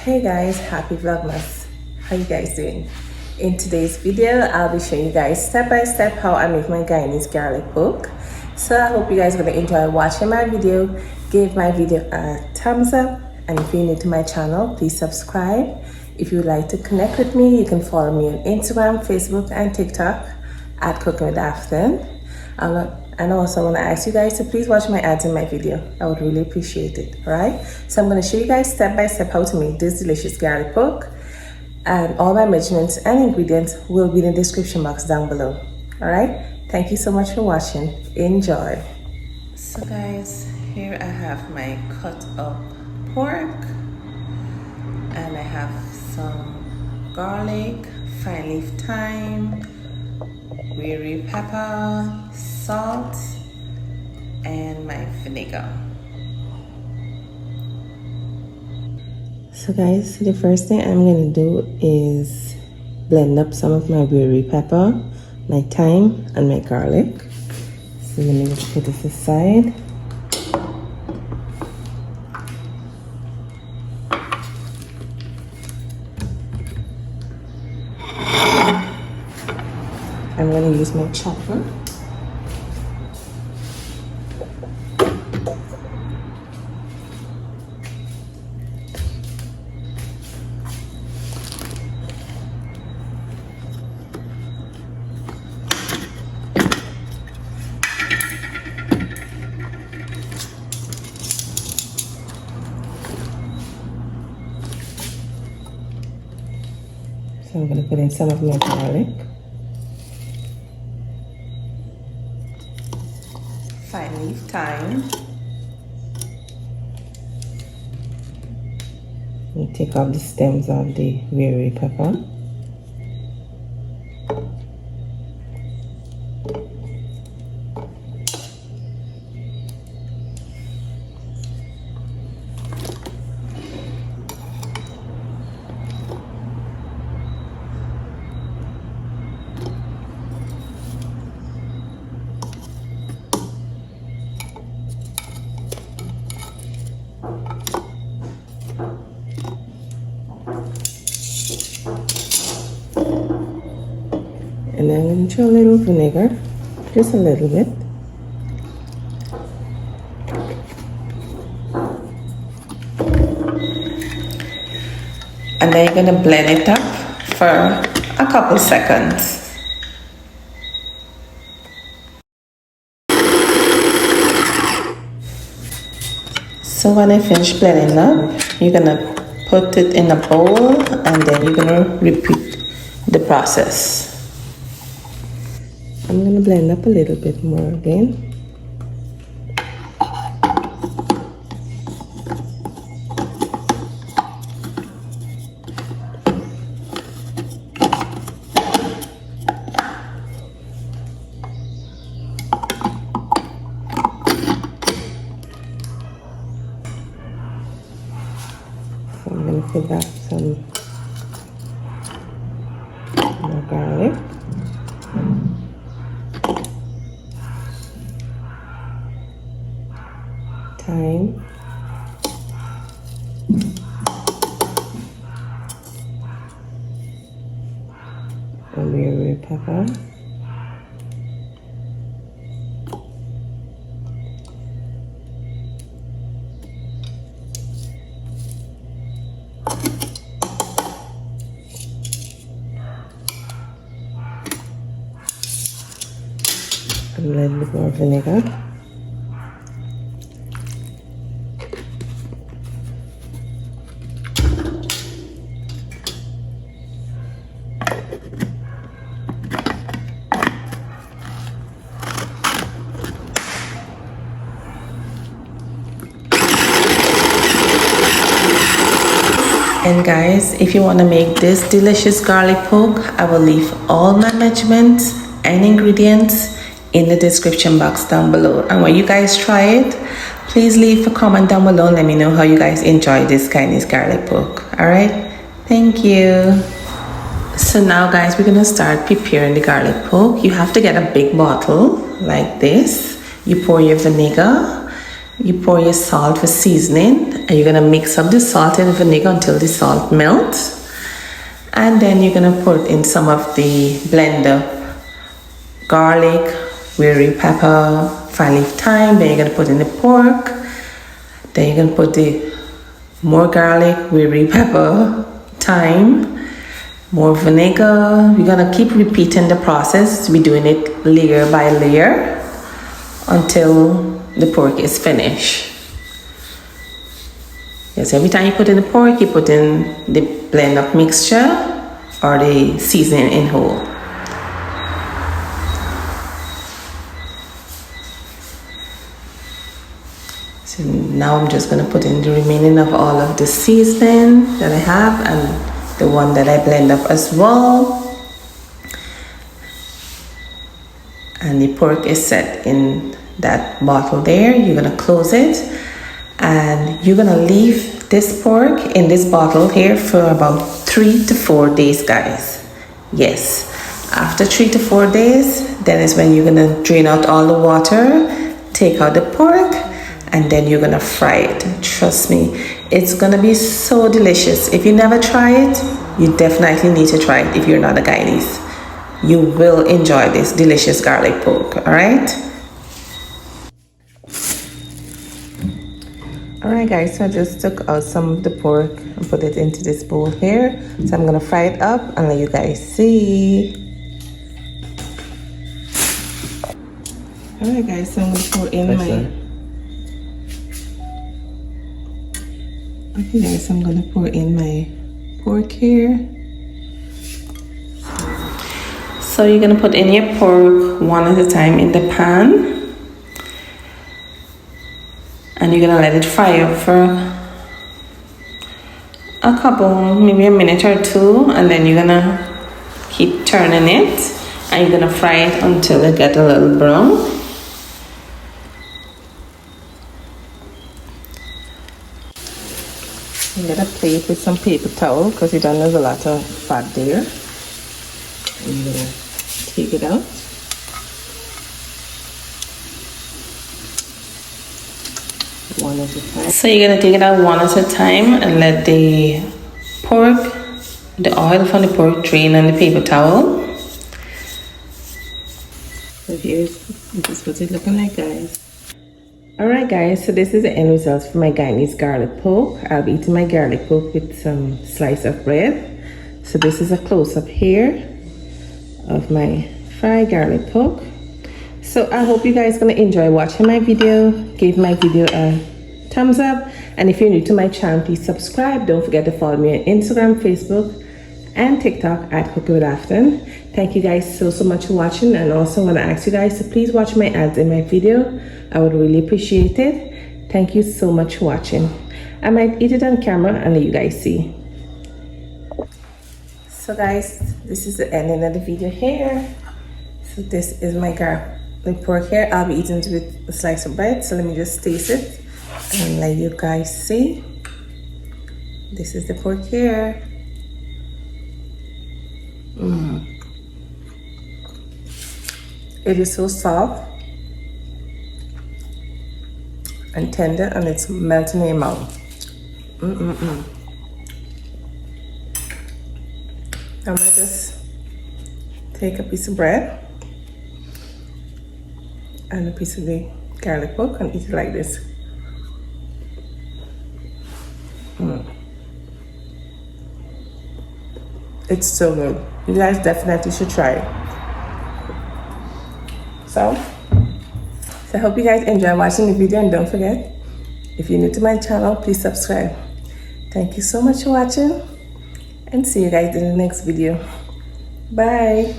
Hey guys, happy Vlogmas. How you guys doing? In today's video, I'll be showing you guys step by step how I make my Guyanese garlic pork. So I hope you guys are going to enjoy watching my video. Give my video a thumbs up, and if you're new to my channel, please subscribe. If you would like to connect with me, you can follow me on Instagram, Facebook, and TikTok at cookingwithafton. And also I want to ask you guys to please watch my ads in my video. I would really appreciate it. Alright, so I'm going to show you guys step by step how to make this delicious garlic pork, and all my measurements and ingredients will be in the description box down below. Alright, thank you so much for watching. Enjoy. So guys, here I have my cut up pork, and I have some garlic, fine leaf thyme, Wiri pepper, salt, and my vinegar. So guys, the first thing I'm going to do is blend up some of my Wiri pepper, my thyme, and my garlic. So let me just put this aside. I'm going to use my chopper. So I'm going to put in some of my garlic, fine leaf thyme, and take off the stems of the Wiri pepper. And then I'm going to throw a little vinegar, just a little bit. And then you're going to blend it up for a couple seconds. So when I finish blending up, you're going to put it in a bowl, and then you're going to repeat the process. I'm going to blend up a little bit more again. So I'm going to put back some more garlic. Thyme, and Wiri pepper, and a little bit more vinegar. And guys, if you want to make this delicious garlic pork, I will leave all my measurements and ingredients in the description box down below. And when you guys try it, please leave a comment down below and let me know how you guys enjoy this Guyanese garlic pork. Alright, thank you. So now guys, we're gonna start preparing the garlic pork. You have to get a big bottle like this. You pour your vinegar, you pour your salt for seasoning, and you're gonna mix up the salt and vinegar until the salt melts. And then you're gonna put in some of the blender garlic, Wiri pepper, 5-leaf thyme. Then you're gonna put in the pork. Then you're gonna put the more garlic, Wiri pepper, thyme, more vinegar. We're gonna keep repeating the process. We're doing it layer by layer until the pork is finished. Yes, every time you put in the pork, you put in the blend of mixture or the seasoning in whole. So now I'm just gonna put in the remaining of all of the seasoning that I have and the one that I blend up as well. And the pork is set in that bottle there. You're gonna close it and you're gonna leave this pork in this bottle here for about 3 to 4 days, guys. Yes, after 3 to 4 days, then is when you're gonna drain out all the water, take out the pork, and then you're gonna fry it. Trust me, it's gonna be so delicious. If you never try it, you definitely need to try it if you're not a Guyanese. You will enjoy this delicious garlic pork, all right? All right, guys, so I just took out some of the pork and put it into this bowl here. So I'm gonna fry it up and let you guys see. All right, guys, so I'm gonna pour in Okay, guys, I'm gonna pour in my pork here. So you're gonna put in your pork one at a time in the pan. And you're gonna let it fry up for a couple, maybe a minute or two, and then you're gonna keep turning it, and you're gonna fry it until it gets a little brown. You get a plate with some paper towel because you don't have a lot of fat there. And you're gonna take it out. One at a time. So you're gonna take it out one at a time and let the pork, the oil from the pork drain on the paper towel. So this is what it's looking like, guys. Alright, guys, so this is the end result for my Guyanese garlic pork. I'll be eating my garlic pork with some slice of bread. So this is a close-up here of my fried garlic pork. So I hope you guys gonna enjoy watching my video. Give my video a thumbs up, and if you're new to my channel, please subscribe. Don't forget to follow me on Instagram, Facebook, and TikTok at cookingwithafton. Thank you guys so much for watching, and also want to ask you guys to please watch my ads in my video. I would really appreciate it. Thank you so much for watching. I might eat it on camera and let you guys see. So guys, this is the ending of the video here. So this is my garlic pork here. I'll be eating it with a slice of bread. So let me just taste it and let you guys see. This is the pork here. It is so soft and tender, and it's melting in your mouth. I might just take a piece of bread and a piece of the garlic pork and eat it like this. It's so good. You guys definitely should try it. So I hope you guys enjoy watching the video, and don't forget, if you're new to my channel, please subscribe. Thank you so much for watching, and see you guys in the next video. Bye.